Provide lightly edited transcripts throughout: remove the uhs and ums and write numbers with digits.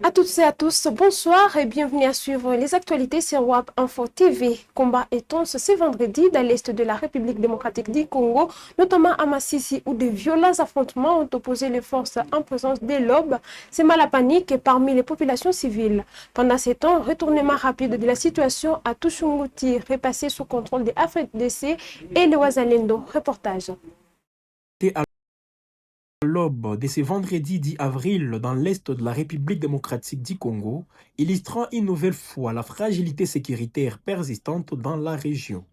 À toutes et à tous, bonsoir et bienvenue à suivre les actualités sur WAP Info TV. Combat intense ce vendredi dans l'est de la République démocratique du Congo, notamment à Massissi, où de violents affrontements ont opposé les forces en présence dès l'aube. C'est mal la panique parmi les populations civiles. Pendant ces temps, retournement rapide de la situation à Tushunguti, repassé sous contrôle des FDC et le Ouazalendo. Reportage. À l'aube de ce vendredi 10 avril dans l'est de la République démocratique du Congo, illustrant une nouvelle fois la fragilité sécuritaire persistante dans la région.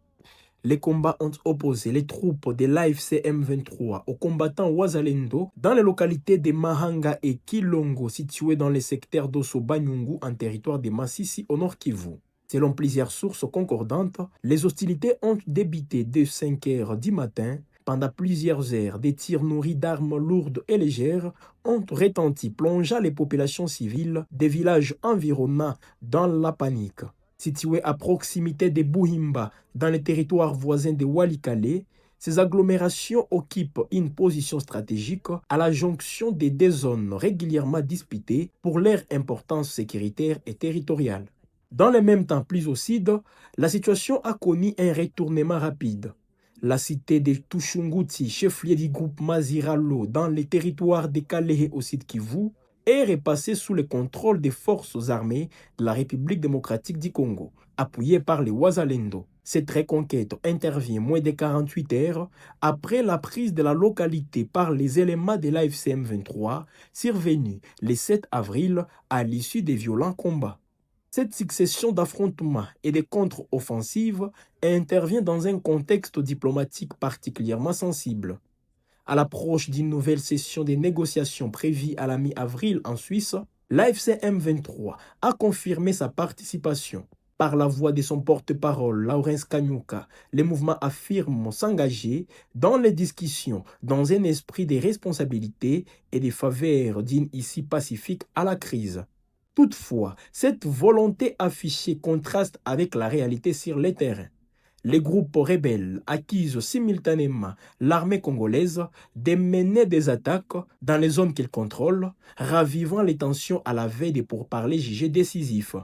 Les combats ont opposé les troupes de l'AFC M23 aux combattants Ouazalendo dans les localités de Mahanga et Kilongo situées dans les secteurs d'Osso-Banyungu en territoire de Massissi au nord Kivu. Selon plusieurs sources concordantes, les hostilités ont débuté dès 5 heures du matin. Pendant plusieurs heures, des tirs nourris d'armes lourdes et légères ont retenti, plongeant les populations civiles des villages environnants dans la panique. Situés à proximité de Buhimba, dans les territoires voisins de Walikale, ces agglomérations occupent une position stratégique à la jonction des deux zones régulièrement disputées pour leur importance sécuritaire et territoriale. Dans le même temps, plus au sud, la situation a connu un retournement rapide. La cité de Tushunguti, chef-lieu du groupe Maziralo dans les territoires de Kalehe au sud Kivu, est repassée sous le contrôle des forces armées de la République démocratique du Congo, appuyées par les Ouazalendo. Cette reconquête intervient moins de 48 heures après la prise de la localité par les éléments de l'AFC M23, survenue le 7 avril à l'issue des violents combats. Cette succession d'affrontements et de contre-offensives intervient dans un contexte diplomatique particulièrement sensible. À l'approche d'une nouvelle session des négociations prévue à la mi-avril en Suisse, l'AFC M23 a confirmé sa participation. Par la voix de son porte-parole, Laurence Kanyuka, le mouvement affirme s'engager dans les discussions dans un esprit de responsabilité et de faveur d'une issue pacifique à la crise. Toutefois, cette volonté affichée contraste avec la réalité sur le terrain. Les groupes rebelles accusent simultanément l'armée congolaise de mener des attaques dans les zones qu'ils contrôlent, ravivant les tensions à la veille des pourparlers jugés décisifs.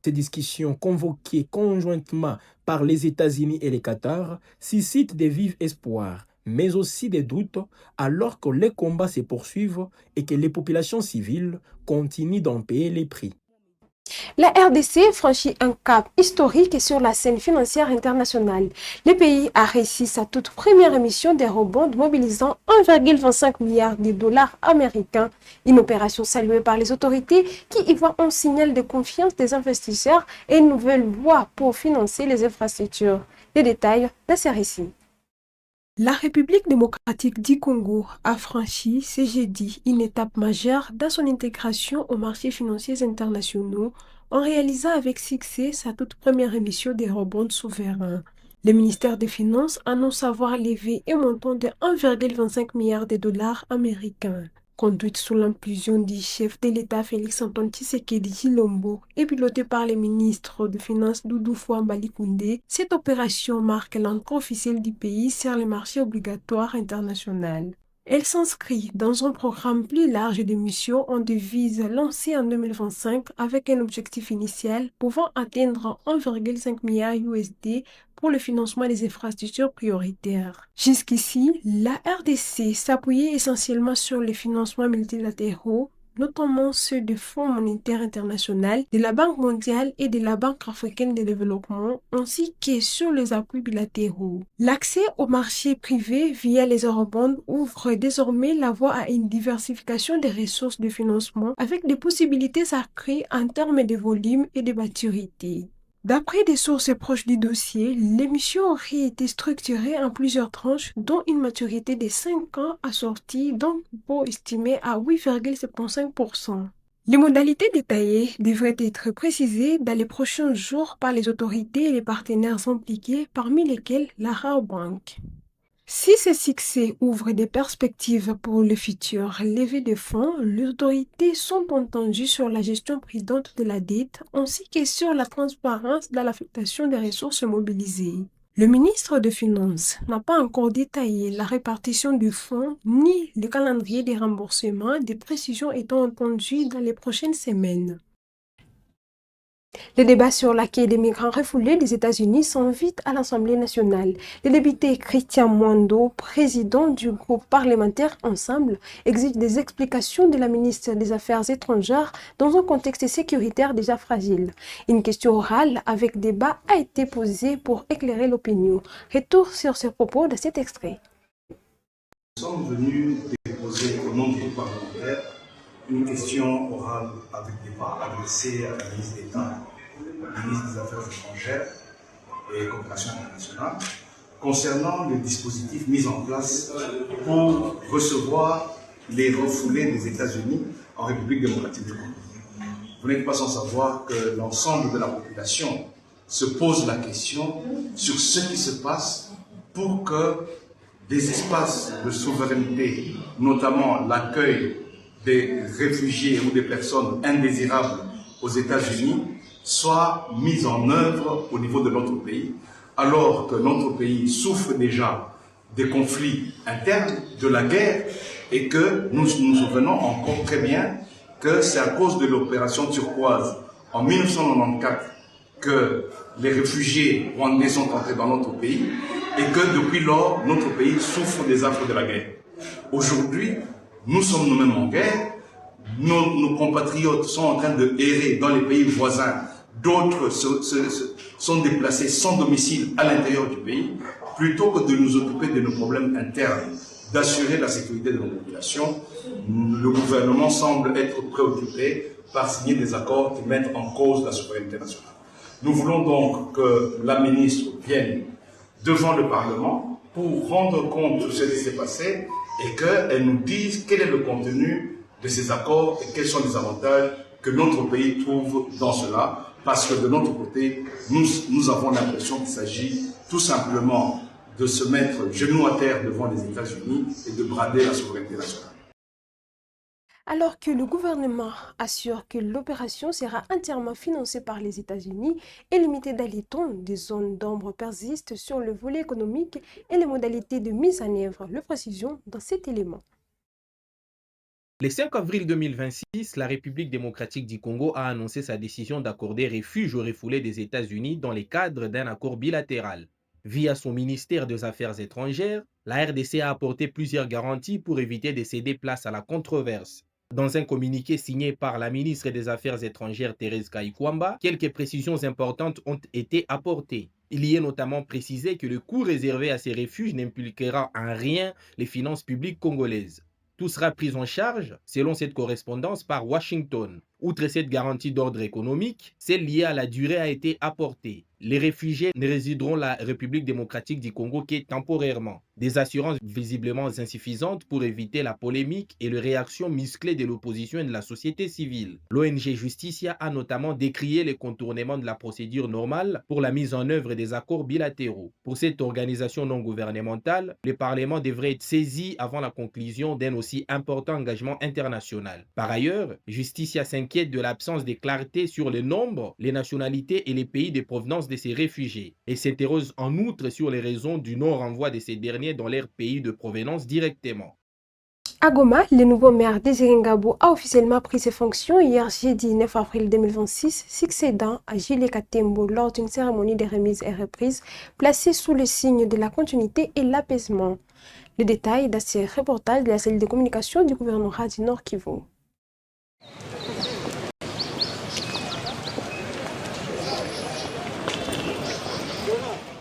Ces discussions convoquées conjointement par les États-Unis et le Qatar suscitent des vifs espoirs, mais aussi des doutes, alors que les combats se poursuivent et que les populations civiles continuent d'en payer les prix. La RDC franchit un cap historique sur la scène financière internationale. Le pays a réussi sa toute première émission d'eurobonds mobilisant 1,25 milliard de dollars américains, une opération saluée par les autorités qui y voient un signal de confiance des investisseurs et une nouvelle voie pour financer les infrastructures. Les détails de ce récit. La République démocratique du Congo a franchi ce jeudi une étape majeure dans son intégration aux marchés financiers internationaux en réalisant avec succès sa toute première émission des rebonds souverains. Le ministère des Finances annonce avoir levé un montant de 1,25 milliard de dollars américains. Conduite sous l'impulsion du chef de l'État Félix-Antoine Tshisekedi Tshilombo et pilotée par le ministre des Finances Doudou Fouambali Koundé, cette opération marque l'entrée officielle du pays sur les marchés obligatoires internationaux. Elle s'inscrit dans un programme plus large de missions en devise lancé en 2025 avec un objectif initial pouvant atteindre 1,5 milliard USD pour le financement des infrastructures prioritaires. Jusqu'ici, la RDC s'appuyait essentiellement sur les financements multilatéraux, notamment ceux du Fonds monétaire international, de la Banque mondiale et de la Banque africaine de développement, ainsi que sur les appuis bilatéraux. L'accès au marché privé via les eurobonds ouvre désormais la voie à une diversification des ressources de financement avec des possibilités accrues en termes de volume et de maturité. D'après des sources proches du dossier, l'émission aurait été structurée en plusieurs tranches, dont une maturité de 5 ans assortie d'un coupon estimé à 8,75%. Les modalités détaillées devraient être précisées dans les prochains jours par les autorités et les partenaires impliqués, parmi lesquels la Rabobank. Si ce succès ouvre des perspectives pour le futur levée de fonds, les autorités sont entendues sur la gestion prudente de la dette ainsi que sur la transparence dans l'affectation des ressources mobilisées. Le ministre des Finances n'a pas encore détaillé la répartition du fonds ni le calendrier des remboursements, des précisions étant attendues dans les prochaines semaines. Les débats sur l'accueil des migrants refoulés des États-Unis sont vite à l'Assemblée nationale. Le député Christian Mwando, président du groupe parlementaire Ensemble, exige des explications de la ministre des Affaires étrangères dans un contexte sécuritaire déjà fragile. Une question orale avec débat a été posée pour éclairer l'opinion. Retour sur ce propos de cet extrait. Nous sommes venus déposer au nom du groupe parlementaire une question orale avec débat adressée à la ministre d'État, ministre des Affaires étrangères et coopération internationale, concernant le dispositif mis en place pour recevoir les refoulés des États-Unis en République démocratique du Congo. Vous n'êtes pas sans savoir que l'ensemble de la population se pose la question sur ce qui se passe pour que des espaces de souveraineté, notamment l'accueil des réfugiés ou des personnes indésirables aux États-Unis, soient mis en œuvre au niveau de notre pays, alors que notre pays souffre déjà des conflits internes, de la guerre, et que nous nous souvenons encore très bien que c'est à cause de l'opération turquoise en 1994 que les réfugiés rwandais sont entrés dans notre pays et que depuis lors, notre pays souffre des affres de la guerre. Aujourd'hui, nous sommes nous-mêmes en guerre, nos compatriotes sont en train de errer dans les pays voisins, d'autres sont déplacés sans domicile à l'intérieur du pays, plutôt que de nous occuper de nos problèmes internes, d'assurer la sécurité de nos populations. Le gouvernement semble être préoccupé par signer des accords qui mettent en cause la souveraineté nationale. Nous voulons donc que la ministre vienne devant le Parlement pour rendre compte de ce qui s'est passé et qu'elle nous dise quel est le contenu de ces accords et quels sont les avantages que notre pays trouve dans cela. Parce que de notre côté, nous avons l'impression qu'il s'agit tout simplement de se mettre genoux à terre devant les États-Unis et de brader la souveraineté nationale. Alors que le gouvernement assure que l'opération sera entièrement financée par les États-Unis et limitée d'aliton, des zones d'ombre persistent sur le volet économique et les modalités de mise en œuvre. Le précision dans cet élément. Le 5 avril 2026, la République démocratique du Congo a annoncé sa décision d'accorder refuge aux refoulés des États-Unis dans le cadre d'un accord bilatéral. Via son ministère des Affaires étrangères, la RDC a apporté plusieurs garanties pour éviter de céder place à la controverse. Dans un communiqué signé par la ministre des Affaires étrangères Thérèse Kayikwamba, quelques précisions importantes ont été apportées. Il y est notamment précisé que le coût réservé à ces refuges n'impliquera en rien les finances publiques congolaises. Tout sera pris en charge, selon cette correspondance, par Washington. Outre cette garantie d'ordre économique, celle liée à la durée a été apportée. Les réfugiés ne résideront dans la République démocratique du Congo que temporairement. Des assurances visiblement insuffisantes pour éviter la polémique et les réactions musclées de l'opposition et de la société civile. L'ONG Justicia a notamment décrié les contournements de la procédure normale pour la mise en œuvre des accords bilatéraux. Pour cette organisation non gouvernementale, le Parlement devrait être saisi avant la conclusion d'un aussi important engagement international. Par ailleurs, Justicia s'inquiète de l'absence de clarté sur le nombre, les nationalités et les pays de provenance de ces réfugiés et s'interroge en outre sur les raisons du non-renvoi de ces derniers dans leur pays de provenance directement. À Goma, le nouveau maire Désiré Ngabo a officiellement pris ses fonctions hier jeudi 9 avril 2026, succédant à Gilles Katembo lors d'une cérémonie de remise et reprise placée sous le signe de la continuité et l'apaisement. Les détails dans ce reportage de la cellule de communication du gouvernorat du Nord Kivu.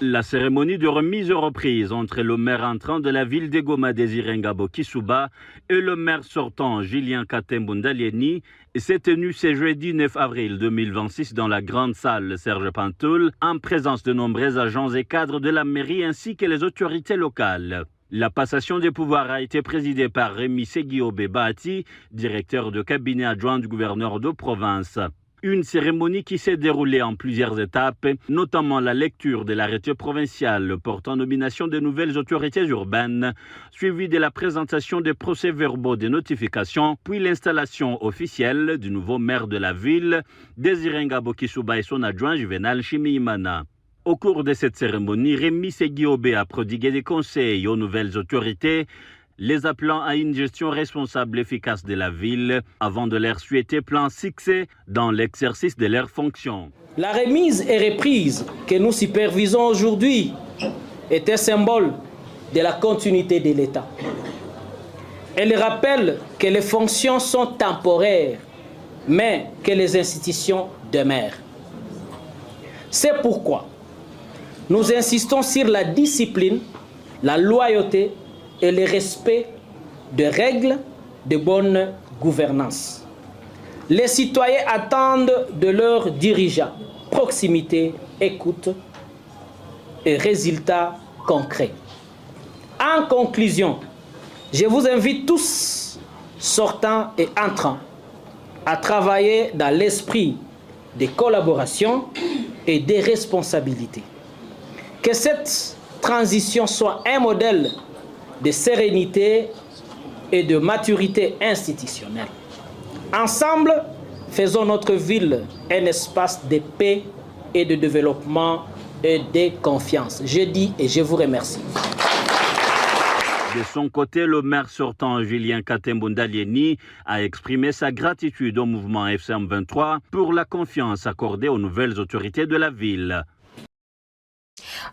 La cérémonie de remise et reprise entre le maire entrant de la ville de Goma, Désiré Ngabo Kisuba, et le maire sortant, Julien Katembo Ndalieni, s'est tenue ce jeudi 9 avril 2026 dans la grande salle Serge Pantoul, en présence de nombreux agents et cadres de la mairie ainsi que les autorités locales. La passation des pouvoirs a été présidée par Rémi Seguiobe Bahati, directeur de cabinet adjoint du gouverneur de province. Une cérémonie qui s'est déroulée en plusieurs étapes, notamment la lecture de l'arrêté provincial portant nomination de nouvelles autorités urbaines, suivie de la présentation des procès-verbaux de notification, puis l'installation officielle du nouveau maire de la ville, Désiré Ngabo Kisuba et son adjoint Juvenal Chimiimana. Au cours de cette cérémonie, Rémi Seguiobé a prodigué des conseils aux nouvelles autorités, les appelant à une gestion responsable et efficace de la ville avant de leur souhaiter plein succès dans l'exercice de leurs fonctions. La remise et reprise que nous supervisons aujourd'hui est un symbole de la continuité de l'État. Elle rappelle que les fonctions sont temporaires, mais que les institutions demeurent. C'est pourquoi nous insistons sur la discipline, la loyauté et le respect des règles de bonne gouvernance. Les citoyens attendent de leurs dirigeants proximité, écoute et résultats concrets. En conclusion, je vous invite tous, sortants et entrants, à travailler dans l'esprit de collaboration et de responsabilité. Que cette transition soit un modèle de sérénité et de maturité institutionnelle. Ensemble, faisons notre ville un espace de paix et de développement et de confiance. Je dis et je vous remercie. De son côté, le maire sortant Julien Katembundalieni a exprimé sa gratitude au mouvement FCM 23 pour la confiance accordée aux nouvelles autorités de la ville.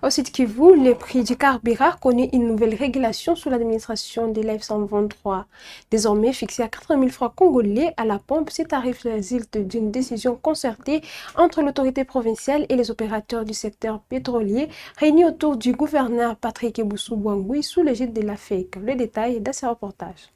Au Sud Kivu, le prix du carburant connaît une nouvelle régulation sous l'administration de l'F123. Désormais fixé à 80 000 francs congolais à la pompe, ces tarifs résultent d'une décision concertée entre l'autorité provinciale et les opérateurs du secteur pétrolier réunis autour du gouverneur Patrick Eboussou-Bouangoui sous l'égide de la FEC. Le détail dans ce reportage.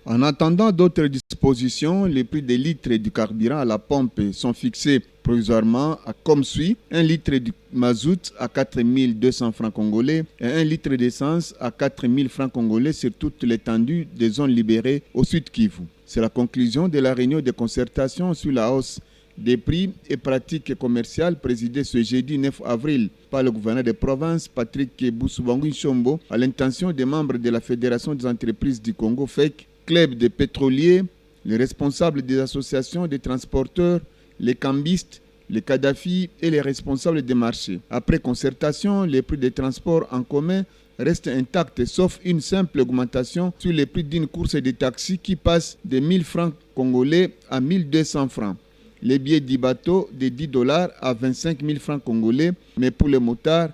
En attendant d'autres dispositions, les prix des litres du carburant à la pompe sont fixés provisoirement comme suit. 1 litre de mazout à 4 200 francs congolais et 1 litre d'essence à 4 000 francs congolais sur toute l'étendue des zones libérées au Sud Kivu. C'est la conclusion de la réunion de concertation sur la hausse des prix et pratiques commerciales présidée ce jeudi 9 avril par le gouverneur de province Patrick Eboussou-Bouangoui Chombo à l'intention des membres de la Fédération des entreprises du Congo FEC, club des pétroliers, les responsables des associations des transporteurs, les cambistes, les Kadhafi et les responsables des marchés. Après concertation, les prix des transports en commun restent intacts sauf une simple augmentation sur les prix d'une course de taxi qui passe de 1 000 francs congolais à 1 200 francs. Les billets du bateau de $10 à 25 000 francs congolais, mais pour les motards,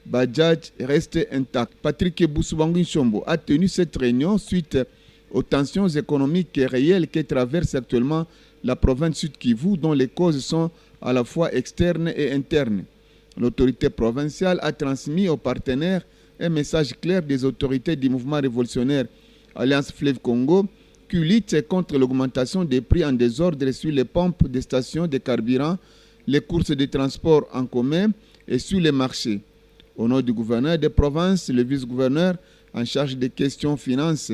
Bajaj reste intact. Patrick Eboussou-Bouangoui Chombo a tenu cette réunion suite aux tensions économiques et réelles que traverse actuellement la province Sud Kivu, dont les causes sont à la fois externes et internes. L'autorité provinciale a transmis aux partenaires un message clair des autorités du mouvement révolutionnaire Alliance Fleuve Congo qui lutte contre l'augmentation des prix en désordre sur les pompes des stations de carburant, les courses de transport en commun et sur les marchés. Au nom du gouverneur de province, le vice-gouverneur en charge des questions finances,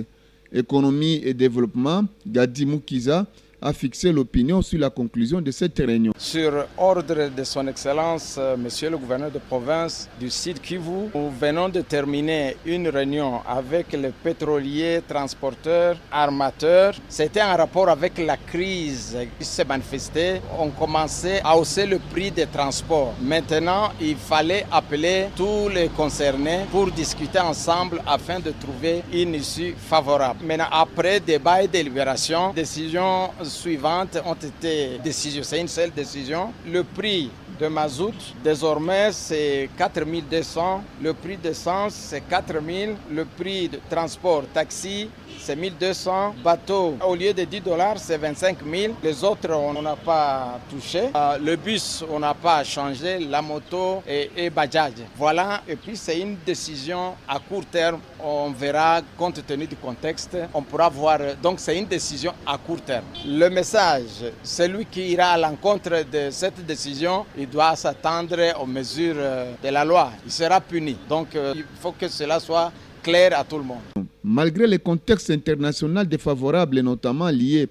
économie et développement, Gadi Moukiza, a fixé l'opinion sur la conclusion de cette réunion. Sur ordre de son Excellence, Monsieur le gouverneur de province du Sud Kivu, nous venons de terminer une réunion avec les pétroliers, transporteurs, armateurs. C'était en rapport avec la crise qui s'est manifestée. On commençait à hausser le prix des transports. Maintenant, il fallait appeler tous les concernés pour discuter ensemble afin de trouver une issue favorable. Maintenant, après débat et délibération, décision suivantes ont été décisions. C'est une seule décision. Le prix de mazout, désormais, c'est 4 200. Le prix d'essence, c'est 4 000. Le prix de transport taxi, c'est 1 200. Bateau, au lieu de $10, c'est 25 000. Les autres, on n'a pas touché. Le bus, on n'a pas changé. La moto et Bajaj. Voilà. Et puis, c'est une décision à court terme. On verra, compte tenu du contexte, on pourra voir. Donc, c'est une décision à court terme. Le message, celui qui ira à l'encontre de cette décision, il doit s'attendre aux mesures de la loi. Il sera puni. Donc, il faut que cela soit clair à tout le monde. Malgré le contexte international défavorable, notamment lié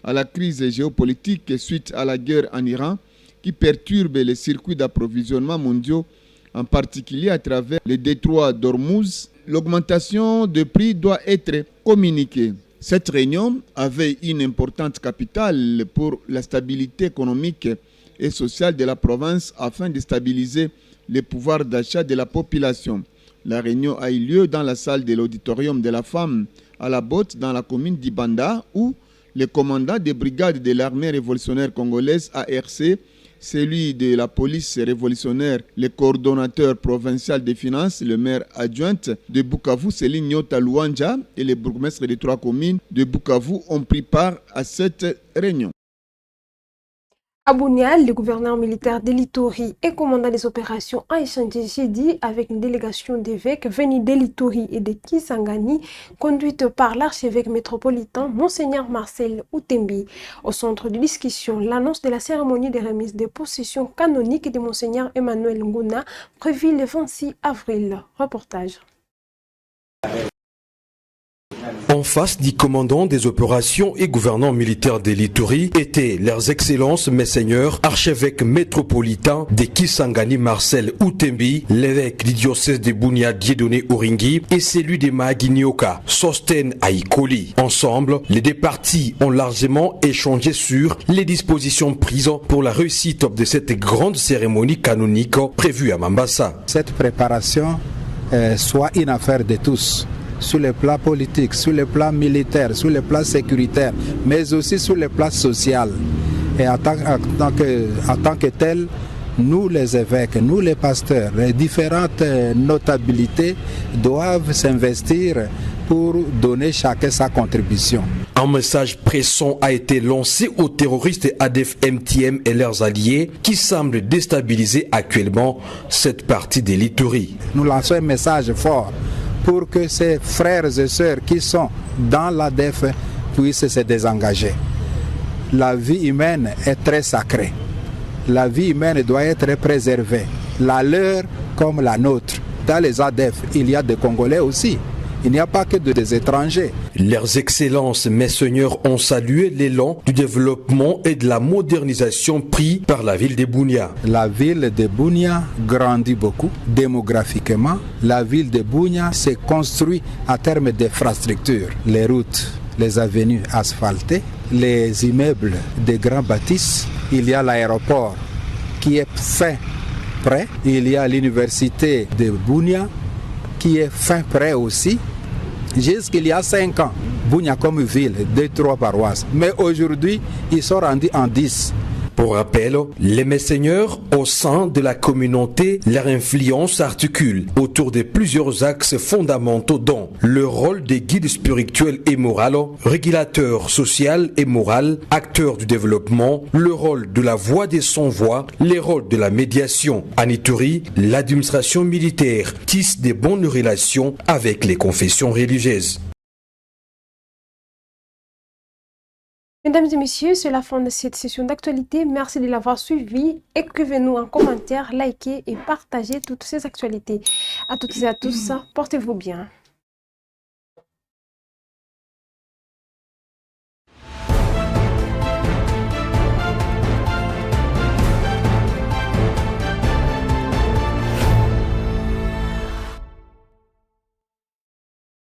à la crise géopolitique suite à la guerre en Iran, qui perturbe les circuits d'approvisionnement mondiaux, en particulier à travers le détroit d'Ormuz, l'augmentation de prix doit être communiquée. Cette réunion avait une importante capitale pour la stabilité économique et sociale de la province afin de stabiliser le pouvoir d'achat de la population. La réunion a eu lieu dans la salle de l'auditorium de la femme à la Botte dans la commune d'Ibanda où le commandant des brigades de l'armée révolutionnaire congolaise ARC, celui de la police révolutionnaire, le coordonnateur provincial des finances, le maire adjoint de Bukavu, Céline Nyota Luanja, et les bourgmestres des 3 communes de Bukavu ont pris part à cette réunion. À Bunia, le gouverneur militaire de l'Ituri et commandant des opérations a échangé jeudi avec une délégation d'évêques venus de l'Ituri et de Kisangani, conduite par l'archevêque métropolitain Monseigneur Marcel Outembi. Au centre de discussion, l'annonce de la cérémonie de remise des possessions canoniques de Monseigneur Emmanuel Nguna, prévue le 26 avril. Reportage. En face du commandant des opérations et gouverneur militaire de l'Ituri étaient leurs excellences messeigneurs, archevêques métropolitains de Kisangani Marcel Outembi, l'évêque du diocèse de Bunia Dieudonné Oringi et celui de Mahaginioka, Sosten Aikoli. Ensemble, les deux parties ont largement échangé sur les dispositions prises pour la réussite de cette grande cérémonie canonique prévue à Mambasa. Cette préparation soit une affaire de tous, sur le plan politique, sur le plan militaire, sur le plan sécuritaire, mais aussi sur le plan social. Et en tant que tel, nous les évêques, nous les pasteurs, les différentes notabilités doivent s'investir pour donner chacun sa contribution. Un message pressant a été lancé aux terroristes ADF MTM et leurs alliés qui semblent déstabiliser actuellement cette partie de l'Ituri. Nous lançons un message fort pour que ces frères et sœurs qui sont dans l'ADF puissent se désengager. La vie humaine est très sacrée. La vie humaine doit être préservée. La leur comme la nôtre. Dans les ADF, il y a des Congolais aussi. Il n'y a pas que des étrangers. Leurs excellences messeigneurs ont salué l'élan du développement et de la modernisation pris par la ville de Bunia. La ville de Bunia grandit beaucoup démographiquement. La ville de Bunia s'est construite à terme d'infrastructures. Les routes, les avenues asphaltées, les immeubles de grands bâtisses. Il y a l'aéroport qui est fin prêt. Il y a l'université de Bunia qui est fin prêt aussi. Jusqu'il y a 5 ans, Bunia comme ville, 2-3 paroisses. Mais aujourd'hui, ils sont rendus en 10. Pour rappel, les messeigneurs au sein de la communauté, leur influence s'articule autour de plusieurs axes fondamentaux dont le rôle des guides spirituels et moraux, régulateurs social et moral, acteurs du développement, le rôle de la voix des sans-voix, les rôles de la médiation. En Ituri, l'administration militaire tisse de bonnes relations avec les confessions religieuses. Mesdames et messieurs, c'est la fin de cette session d'actualité. Merci de l'avoir suivi. Écrivez-nous en commentaire, likez et partagez toutes ces actualités. À toutes et à tous, portez-vous bien.